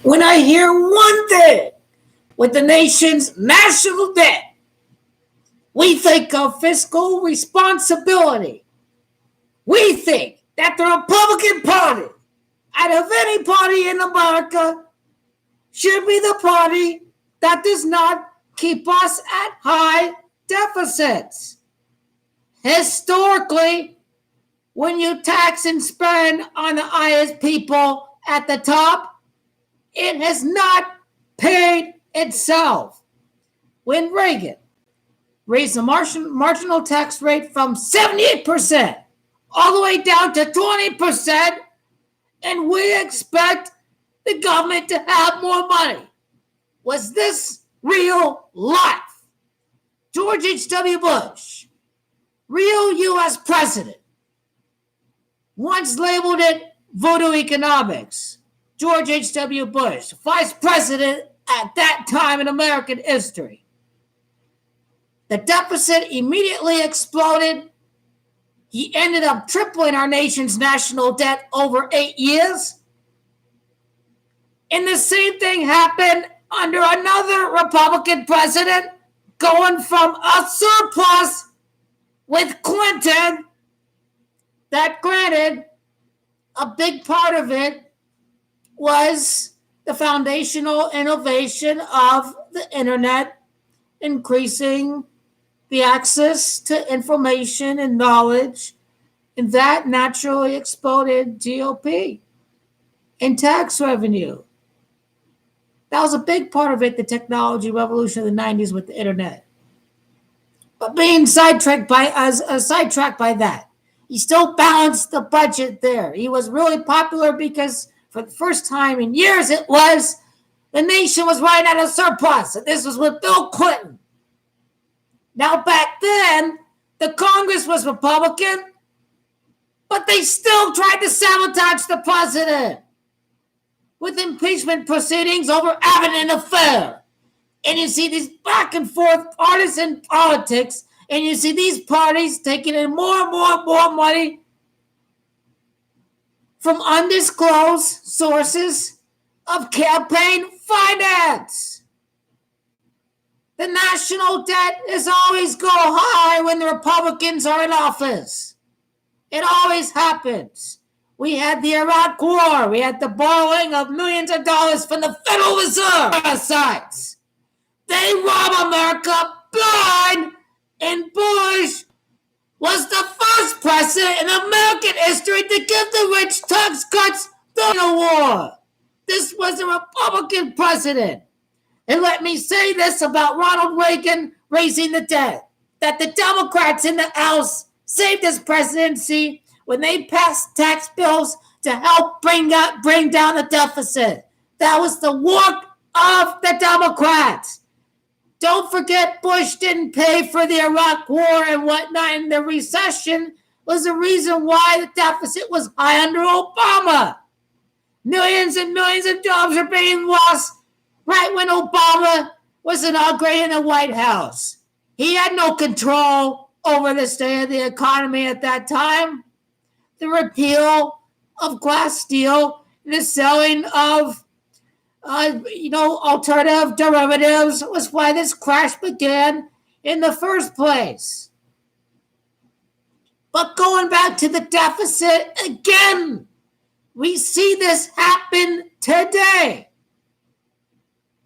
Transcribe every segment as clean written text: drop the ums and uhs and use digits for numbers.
When I hear one thing with the nation's national debt, we think of fiscal responsibility. We think that the Republican Party, out of any party in America, should be the party that does not keep us at high deficits. Historically, when you tax and spend on the highest people at the top, it has not paid itself. When Reagan raised the marginal tax rate from 78% all the way down to 20%, and we expect the government to have more money. Was this real life? George H.W. Bush, real U.S. president, once labeled it voodoo economics. George H.W. Bush, vice president at that time in American history. The deficit immediately exploded. He ended up tripling our nation's national debt over 8 years. And the same thing happened under another Republican president, going from a surplus with Clinton that, granted, a big part of it was the foundational innovation of the internet, increasing the access to information and knowledge, and that naturally exploded GOP and tax revenue. That was a big part of it, the technology revolution of the 90s with the internet. But being sidetracked by that, he still balanced the budget there. He was really popular because for the first time in years, the nation was running out of surplus. And this was with Bill Clinton. Now, back then, the Congress was Republican, but they still tried to sabotage the president with impeachment proceedings over having an affair. And you see these back and forth partisan politics, and you see these parties taking in more and more and more money from undisclosed sources of campaign finance. The national debt is always go high when the Republicans are in office. It always happens. We had the Iraq War. We had the borrowing of millions of dollars from the Federal Reserve. Parasites. They rob America blind, and Bush was the first president in American history to give the rich tax cuts during the war. This was a Republican president. And let me say this about Ronald Reagan raising the debt, that the Democrats in the House saved his presidency when they passed tax bills to help bring down the deficit. That was the work of the Democrats. Don't forget, Bush didn't pay for the Iraq War and whatnot, and the recession was the reason why the deficit was high under Obama. Millions and millions of jobs are being lost right when Obama was inaugurating the White House. He had no control over the state of the economy at that time. The repeal of Glass-Steagall and the selling of alternative derivatives was why this crash began in the first place. But going back to the deficit again, we see this happen today.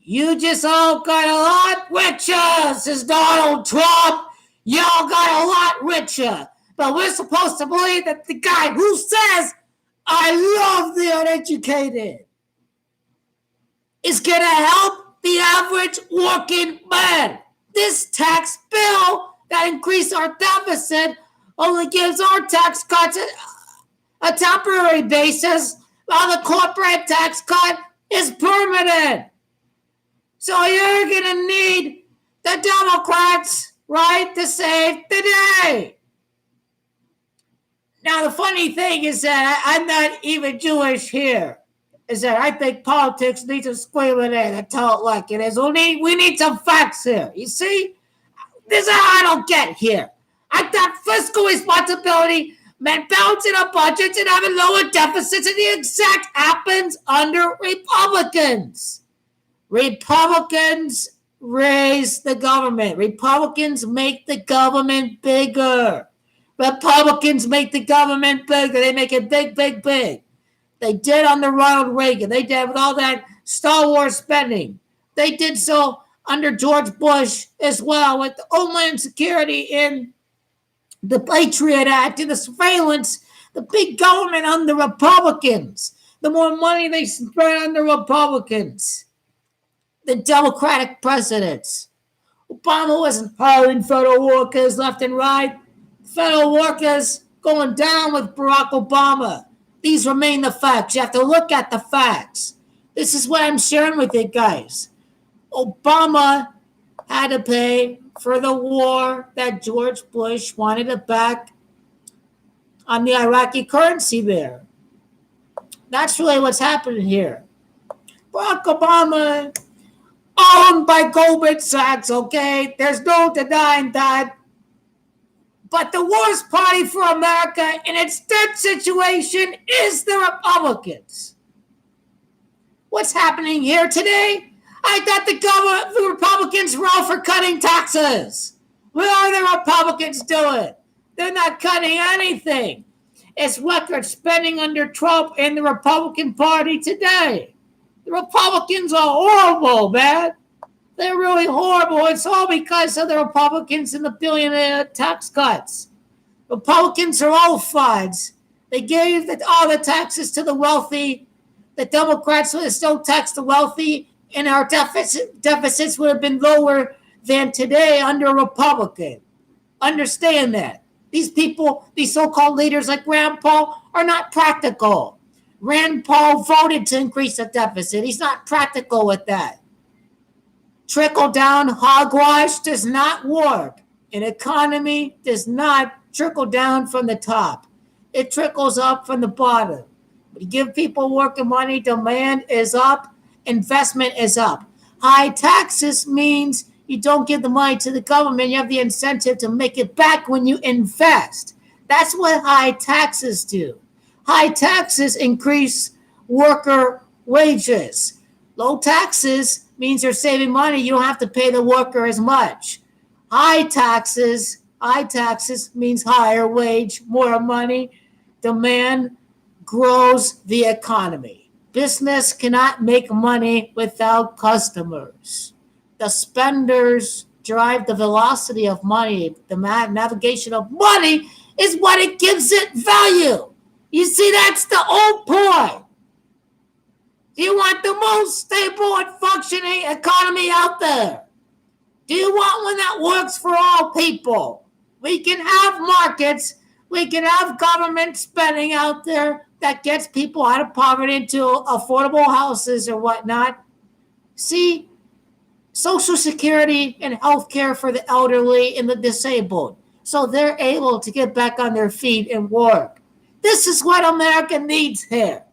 You just all got a lot richer, says Donald Trump. Y'all got a lot richer. But we're supposed to believe that the guy who says, I love the uneducated, is going to help the average working man. This tax bill that increased our deficit only gives our tax cuts a temporary basis, while the corporate tax cut is permanent. So you're going to need the Democrats, right, to save the day. Now, the funny thing is that I'm not even Jewish here. Is that I think politics needs to squeal it in and tell it like it is. We need some facts here. You see? This is how I don't get here. I thought fiscal responsibility meant balancing our budgets and having lower deficits, and the exact happens under Republicans. Republicans raise the government. Republicans make the government bigger. Republicans make the government bigger. They make it big, big, big. They did under Ronald Reagan. They did with all that Star Wars spending. They did so under George Bush as well with the Homeland Security and the Patriot Act and the surveillance. The big government under Republicans. The more money they spent under Republicans. The Democratic presidents. Obama wasn't hiring federal workers left and right. Federal workers going down with Barack Obama. These remain the facts. You have to look at the facts. This is what I'm sharing with you guys. Obama had to pay for the war that George Bush wanted to back on the Iraqi currency there. That's really what's happening here. Barack Obama, owned by Goldman Sachs, okay? There's no denying that. But the worst party for America in its debt situation is the Republicans. What's happening here today? I thought the Republicans were all for cutting taxes. What are the Republicans doing? They're not cutting anything. It's record spending under Trump and the Republican Party today. The Republicans are horrible, man. They're really horrible. It's all because of the Republicans and the billionaire tax cuts. Republicans are all frauds. They gave all the taxes to the wealthy. The Democrats would have still taxed the wealthy, and our deficits would have been lower than today under a Republican. Understand that. These people, these so-called leaders like Rand Paul, are not practical. Rand Paul voted to increase the deficit. He's not practical with that. Trickle-down hogwash does not work. An economy does not trickle down from the top. It trickles up from the bottom. When you give people work and money, demand is up, investment is up. High taxes means you don't give the money to the government. You have the incentive to make it back when you invest. That's what high taxes do. High taxes increase worker wages. Low taxes means you're saving money. You don't have to pay the worker as much. High taxes means higher wage, more money. Demand grows the economy. Business cannot make money without customers. The spenders drive the velocity of money. The navigation of money is what it gives it value. You see, that's the old point. You want the most stable and functioning economy out there. Do you want one that works for all people? We can have markets. We can have government spending out there that gets people out of poverty into affordable houses or whatnot. See, Social Security and health care for the elderly and the disabled, so they're able to get back on their feet and work. This is what America needs here.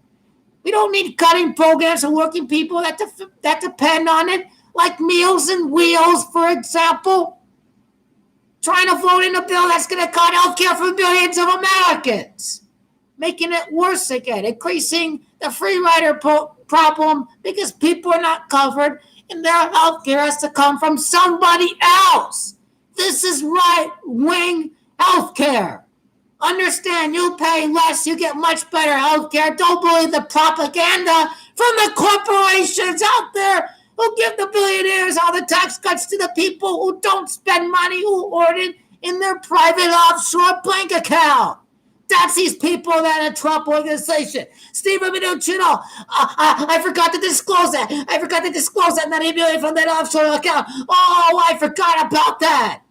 We don't need cutting programs for working people that depend on it, like Meals and Wheels, for example. Trying to vote in a bill that's going to cut health care for millions of Americans, making it worse again, increasing the free rider problem because people are not covered and their health care has to come from somebody else. This is right-wing health care. Understand, you pay less, you get much better health care. Don't believe the propaganda from the corporations out there who give the billionaires all the tax cuts to the people who don't spend money, who hoard it in their private offshore bank account. That's these people that are Trump organization. Stephen Mnuchin, I forgot to disclose that. That $8 million from that offshore account. Oh, I forgot about that.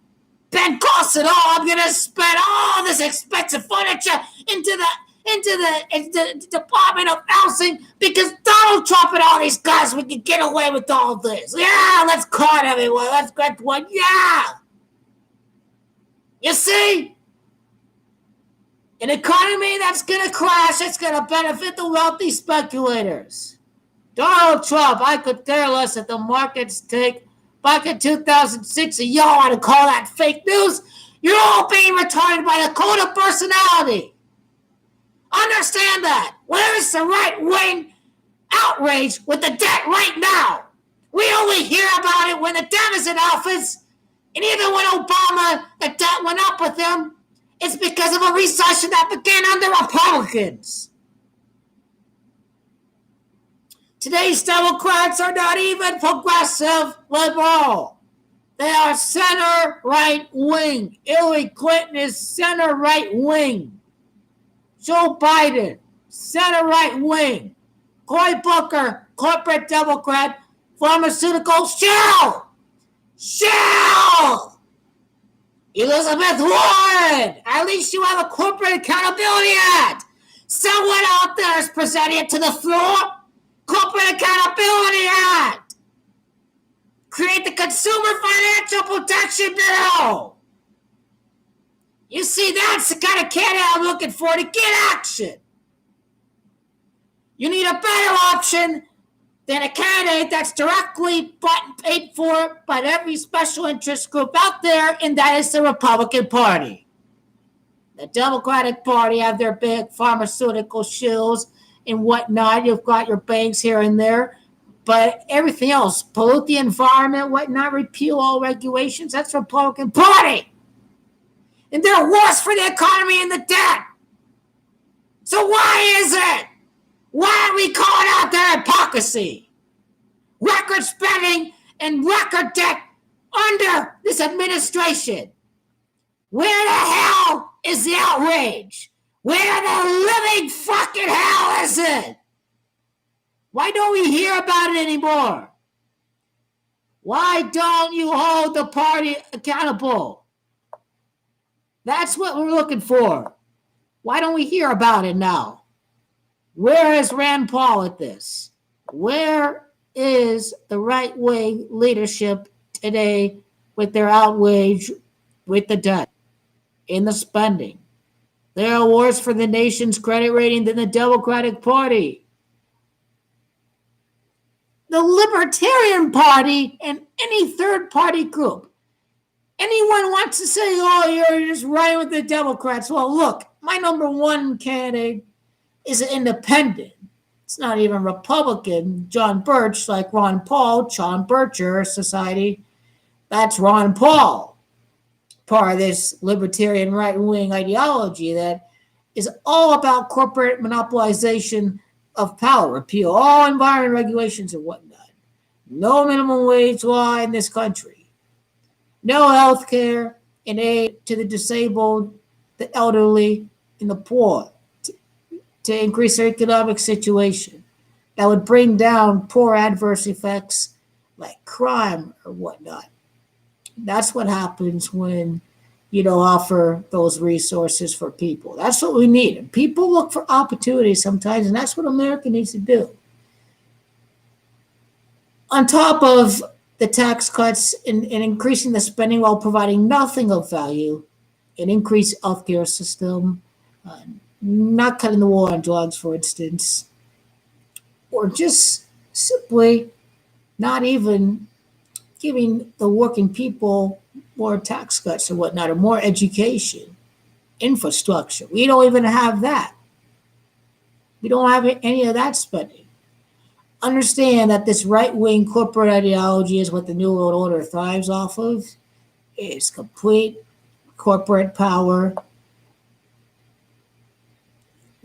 Ben Carson, I'm going to spend all this expensive furniture into the Department of Housing because Donald Trump and all these guys, we can get away with all this. Yeah, let's cut everyone. Let's get one. Yeah. You see? An economy that's going to crash, it's going to benefit the wealthy speculators. Donald Trump, I could care less if the markets take back in 2006, y'all want to call that fake news? You're all being retarded by the code of personality. Understand that. Where is the right-wing outrage with the debt right now? We only hear about it when the debt is in office. And even when Obama, the debt went up with him, it's because of a recession that began under Republicans. Today's Democrats are not even progressive liberal. They are center right wing. Hillary Clinton is center right wing. Joe Biden, center right wing. Cory Booker, corporate Democrat. Pharmaceutical shell. Elizabeth Warren, at least you have a Corporate Accountability Act. Someone out there is presenting it to the floor. Corporate Accountability Act. Create the Consumer Financial Protection Bill. You see, that's the kind of candidate I'm looking for to get action. You need a better option than a candidate that's directly bought and paid for by every special interest group out there, and that is the Republican Party. The Democratic Party have their big pharmaceutical shills and whatnot. You've got your banks here and there, but everything else, pollute the environment, whatnot, repeal all regulations, that's the Republican Party. And they're worse for the economy and the debt. So why is it? Why are we calling out their hypocrisy? Record spending and record debt under this administration. Where the hell is the outrage? Where the living fucking hell is it? Why don't we hear about it anymore? Why don't you hold the party accountable? That's what we're looking for. Why don't we hear about it now? Where is Rand Paul at this? Where is the right-wing leadership today with their outrage with the debt and the spending? They are worse for the nation's credit rating than the Democratic Party. The Libertarian Party and any third-party group. Anyone wants to say, oh, you're just running with the Democrats. Well, look, my number one candidate is an independent. It's not even Republican. John Birch, like Ron Paul, John Bircher Society. That's Ron Paul. Part of this libertarian right-wing ideology that is all about corporate monopolization of power. Repeal all environment regulations and whatnot. No minimum wage law in this country. No health care and aid to the disabled, the elderly, and the poor. To increase their economic situation that would bring down poor adverse effects like crime or whatnot. That's what happens when you don't offer those resources for people. That's what we need. And people look for opportunities sometimes, and that's what America needs to do. On top of the tax cuts and increasing the spending while providing nothing of value, an increased healthcare system, not cutting the war on drugs, for instance, or just simply not even giving the working people more tax cuts or whatnot, or more education, infrastructure. We don't even have that. We don't have any of that spending. Understand that this right-wing corporate ideology is what the New World Order thrives off of. It's complete corporate power.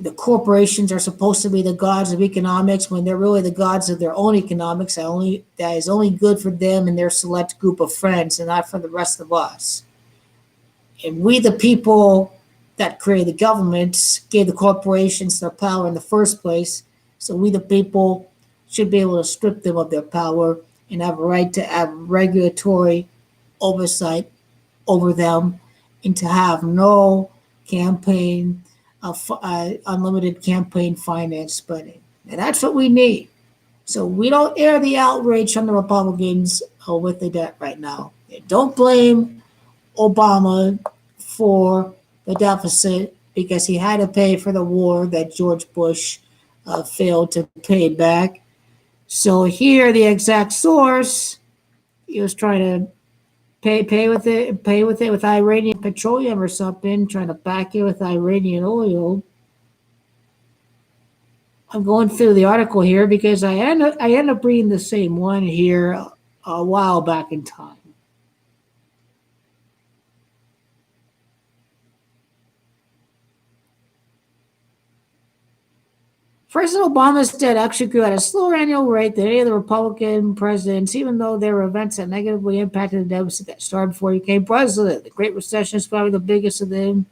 The corporations are supposed to be the gods of economics when they're really the gods of their own economics that is only good for them and their select group of friends and not for the rest of us. And we, the people that created the governments, gave the corporations their power in the first place. So we, the people, should be able to strip them of their power and have a right to have regulatory oversight over them and to have no campaign unlimited campaign finance spending. And that's what we need. So we don't air the outrage from the Republicans with the debt right now. And don't blame Obama for the deficit because he had to pay for the war that George Bush failed to pay back. So here, the exact source, he was trying to pay with it with Iranian petroleum or something, trying to back it with Iranian oil. I'm going through the article here because I end up reading the same one here a while back in time. President Obama's debt actually grew at a slower annual rate than any of the Republican presidents, even though there were events that negatively impacted the deficit that started before he became president. The Great Recession is probably the biggest of them,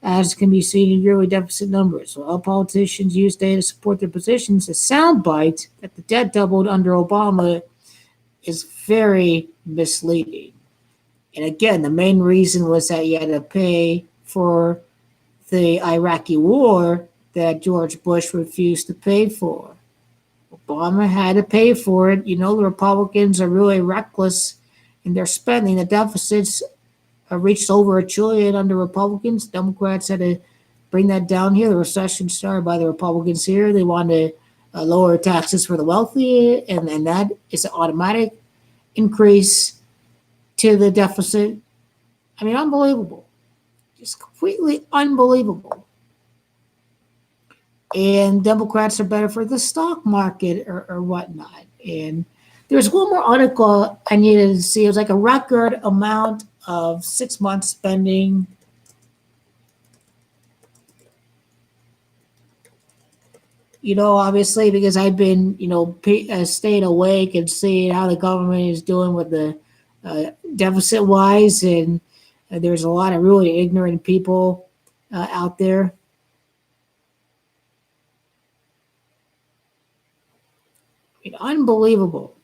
as can be seen in yearly deficit numbers. While politicians use data to support their positions, the soundbite that the debt doubled under Obama is very misleading. And again, the main reason was that you had to pay for the Iraqi war that George Bush refused to pay for. Obama had to pay for it. The Republicans are really reckless in their spending. The deficits reached over $1 trillion under Republicans. Democrats had to bring that down here. The recession started by the Republicans here. They wanted to lower taxes for the wealthy, and that is an automatic increase to the deficit. I mean, unbelievable. Just completely unbelievable. And Democrats are better for the stock market or whatnot. And there's one more article I needed to see. It was like a record amount of 6 months spending. Obviously, because I've been, staying awake and seeing how the government is doing with the deficit-wise. And there's a lot of really ignorant people out there. Unbelievable.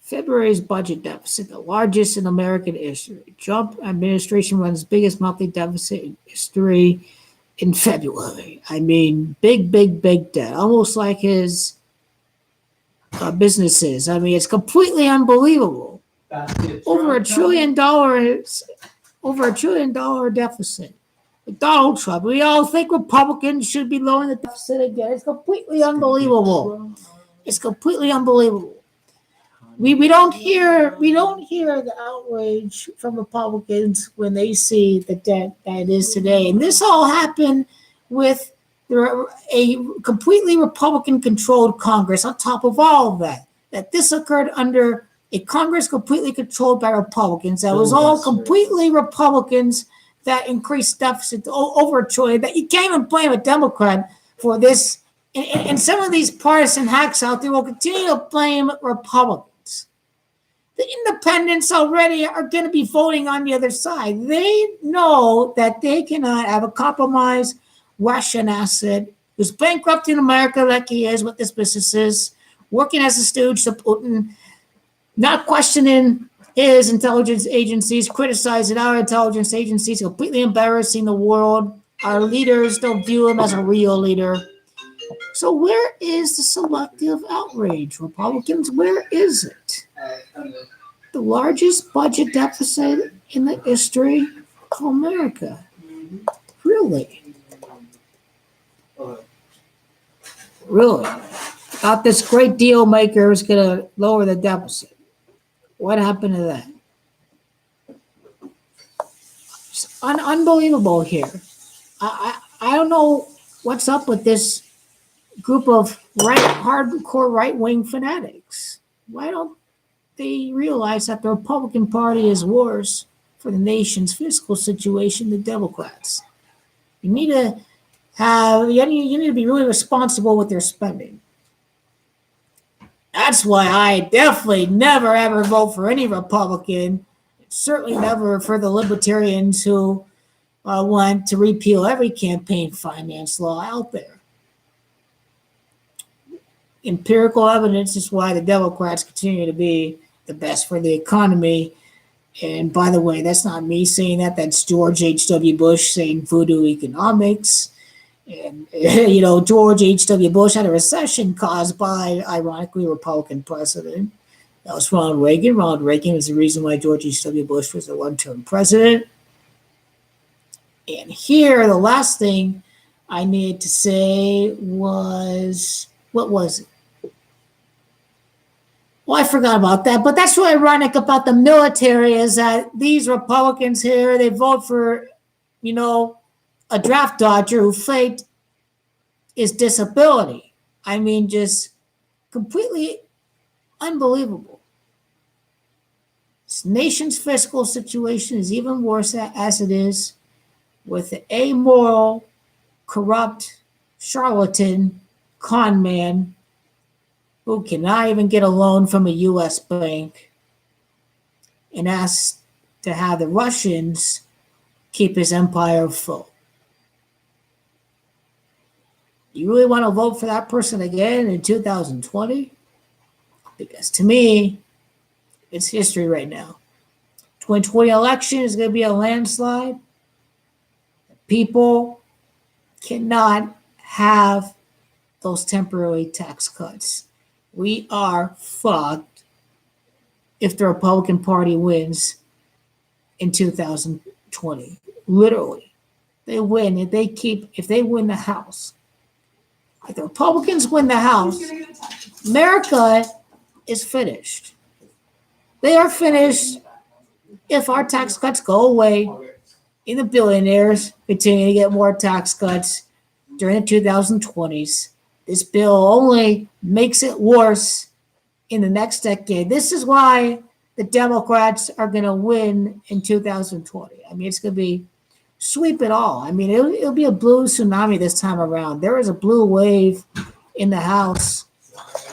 February's budget deficit, the largest in American history. Trump administration runs biggest monthly deficit in history in February. I mean, big debt, almost like his businesses. I mean, it's completely unbelievable. Over $1 trillion deficit. With Donald Trump, we all think Republicans should be lowering the deficit again. It's completely unbelievable. It's completely unbelievable. We don't hear the outrage from Republicans when they see the debt that it is today. And this all happened with a completely Republican-controlled Congress on top of all of that. That this occurred under a Congress completely controlled by Republicans. That was all completely Republicans that increased deficit to over $1 trillion. That you can't even blame a Democrat for this. And some of these partisan hacks out there will continue to blame Republicans. The independents already are going to be voting on the other side. They know that they cannot have a compromised Russian asset who's bankrupting America like he is with his businesses, working as a stooge to Putin, not questioning his intelligence agencies, criticizing our intelligence agencies, completely embarrassing the world. Our leaders don't view him as a real leader. So where is the selective outrage, Republicans? Where is it? The largest budget deficit in the history of America. Really? Really? Thought this great deal maker was going to lower the deficit. What happened to that? It's unbelievable here. I don't know what's up with this group of hardcore right-wing fanatics. Why don't they realize that the Republican Party is worse for the nation's fiscal situation than Democrats? You need to be really responsible with your spending. That's why I definitely never ever vote for any Republican. Certainly never for the libertarians who want to repeal every campaign finance law out there. Empirical evidence is why the Democrats continue to be the best for the economy. And by the way, that's not me saying that. That's George H.W. Bush saying voodoo economics. And, George H.W. Bush had a recession caused by, ironically, a Republican president. That was Ronald Reagan. Ronald Reagan was the reason why George H.W. Bush was a one-term president. And here, the last thing I needed to say was, what was it? Well, I forgot about that, but that's what ironic about the military is that these Republicans here, they vote for, a draft dodger who faked his disability. I mean, just completely unbelievable. This nation's fiscal situation is even worse as it is with the amoral, corrupt, charlatan, con man who cannot even get a loan from a U.S. bank and asks to have the Russians keep his empire afloat. You really want to vote for that person again in 2020? Because to me, it's history right now. 2020 election is going to be a landslide. People cannot have those temporary tax cuts. We are fucked if the Republican Party wins in 2020. Literally. They win if they win the House. If the Republicans win the House, America is finished. They are finished if our tax cuts go away and the billionaires continue to get more tax cuts during the 2020s. This bill only makes it worse in the next decade. This is why the Democrats are going to win in 2020. I mean, it's going to be sweep it all. I mean, it'll be a blue tsunami this time around. There is a blue wave in the House.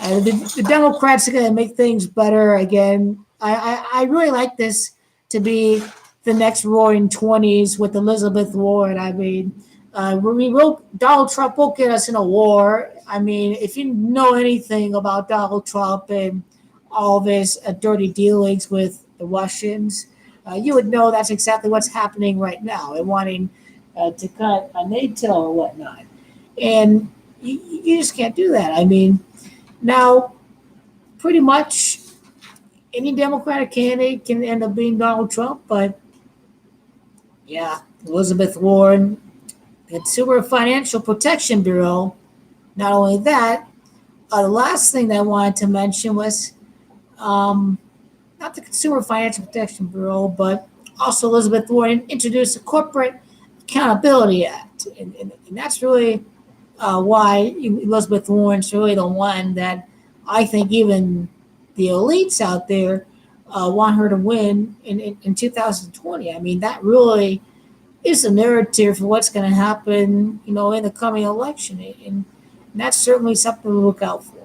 The Democrats are going to make things better again. I really like this to be the next roaring 20s with Elizabeth Warren. I mean, Donald Trump won't get us in a war. I mean, if you know anything about Donald Trump and all of his dirty dealings with the Russians, you would know that's exactly what's happening right now and wanting to cut a NATO or whatnot. And you just can't do that. I mean, now pretty much any Democratic candidate can end up being Donald Trump, but yeah, Elizabeth Warren, the Consumer Financial Protection Bureau. Not only that, the last thing that I wanted to mention was not the Consumer Financial Protection Bureau, but also Elizabeth Warren introduced the Corporate Accountability Act. And that's really why Elizabeth Warren's really the one that I think even the elites out there want her to win in 2020. I mean, that really is the narrative for what's going to happen, in the coming election. And that's certainly something to look out for.